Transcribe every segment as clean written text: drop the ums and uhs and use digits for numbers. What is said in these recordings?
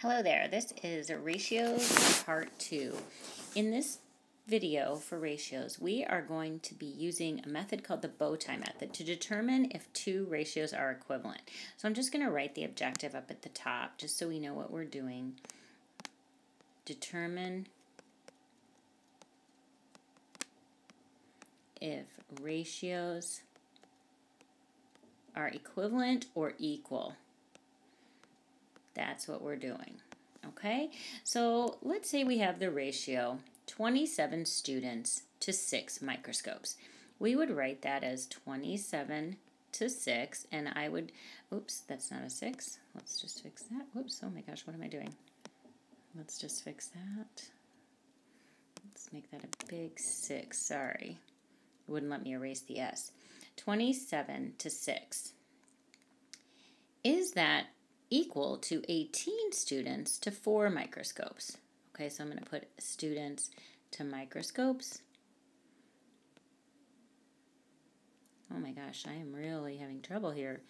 Hello there, this is Ratios Part 2. In this video for ratios, we are going to be using a method called the bow tie method to determine if two ratios are equivalent. So I'm just going to write the objective up at the top just so we know what we're doing. Determine if ratios are equivalent or equal. That's what we're doing, okay? So let's say we have the ratio 27 students to 6 microscopes. We would write that as 27 to 6, and I would, oops, that's not a 6. Let's just fix that. Whoops, oh my gosh, what am I doing? Let's just fix that. Let's make that a big 6, sorry. It wouldn't let me erase the S. 27 to 6. Is that equal to 18 students to 4 microscopes? Okay, so I'm going to put students to microscopes. Oh my gosh, I am really having trouble here.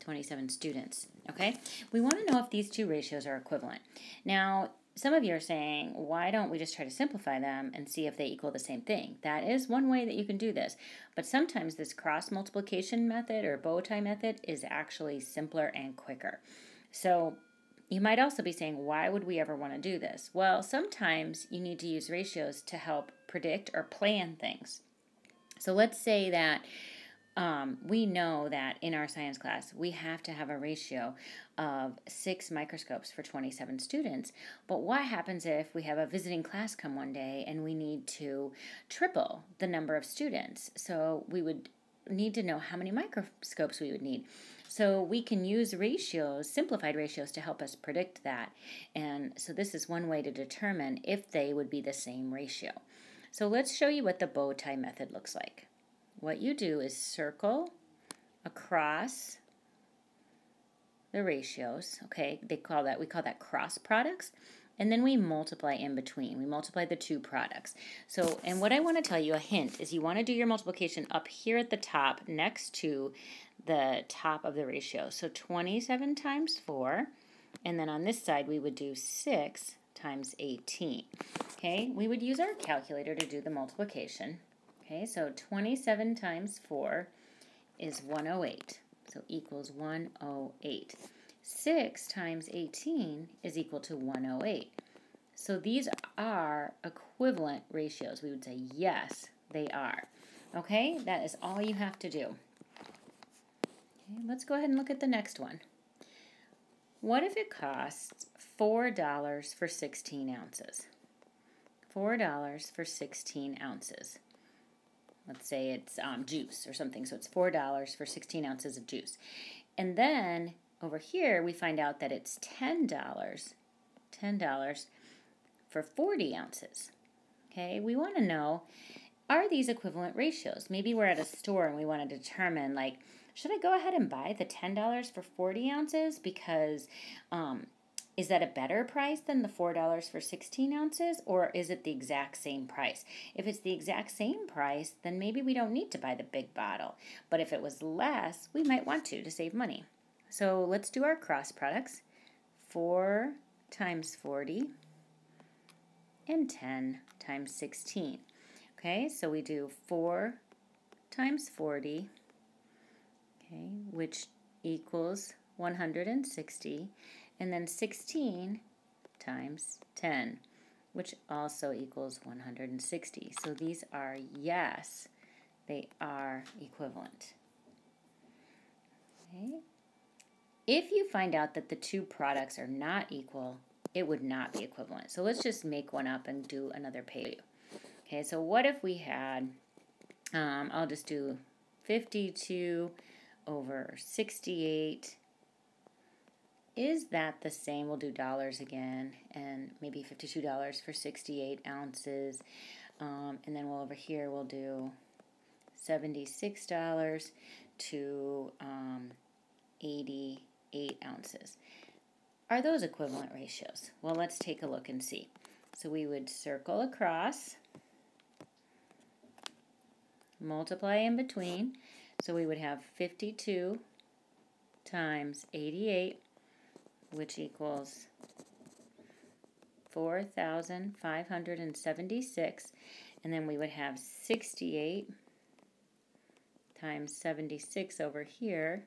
27 students, okay? We want to know if these two ratios are equivalent. Now, some of you are saying, why don't we just try to simplify them and see if they equal the same thing? That is one way that you can do this. But sometimes this cross multiplication method or bow tie method is actually simpler and quicker. So you might also be saying, why would we ever want to do this? Well, sometimes you need to use ratios to help predict or plan things. So let's say that we know that in our science class we have to have a ratio of 6 microscopes for 27 students. But what happens if we have a visiting class come one day and we need to triple the number of students? So we would need to know how many microscopes we would need. So we can use ratios, simplified ratios, to help us predict that. And so this is one way to determine if they would be the same ratio. So let's show you what the bow tie method looks like. What you do is circle across the ratios, okay? We call that cross products, and then we multiply in between. We multiply the two products. So, and what I want to tell you, a hint, is you want to do your multiplication up here at the top next to the top of the ratio. So 27 times 4, and then on this side we would do 6 times 18. Okay, we would use our calculator to do the multiplication. Okay, so 27 times 4 is 108, so equals 108. 6 times 18 is equal to 108. So these are equivalent ratios. We would say yes, they are. Okay, that is all you have to do. Okay, let's go ahead and look at the next one. What if it costs $4 for 16 ounces? $4 for 16 ounces. Let's say it's juice or something, so it's $4 for 16 ounces of juice. And then over here we find out that it's $10 for 40 ounces. Okay, we want to know, are these equivalent ratios? Maybe we're at a store and we want to determine, like, should I go ahead and buy the $10 for 40 ounces because is that a better price than the $4 for 16 ounces, or is it the exact same price? If it's the exact same price, then maybe we don't need to buy the big bottle. But if it was less, we might want to save money. So let's do our cross products. 4 times 40 and 10 times 16. Okay, so we do 4 times 40, okay, which equals 160. And then 16 times 10, which also equals 160. So these are, yes, they are equivalent. Okay. If you find out that the two products are not equal, it would not be equivalent. So let's just make one up and do another page. Okay, so what if we had, I'll just do 52 over 68. Is that the same? We'll do dollars again, and maybe $52 for 68 ounces. And then over here we'll do $76 to 88 ounces. Are those equivalent ratios? Well, let's take a look and see. So we would circle across, multiply in between. So we would have 52 times 88 which equals 4,576. And then we would have 68 times 76 over here,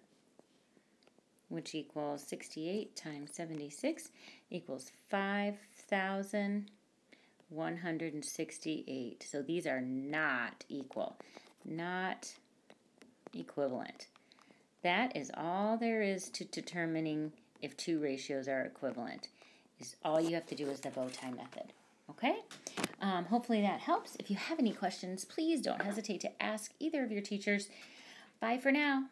which equals 68 times 76 equals 5,168. So these are not equal, not equivalent. That is all there is to determining if two ratios are equivalent. All you have to do is the bow tie method. Okay? Hopefully that helps. If you have any questions, please don't hesitate to ask either of your teachers. Bye for now.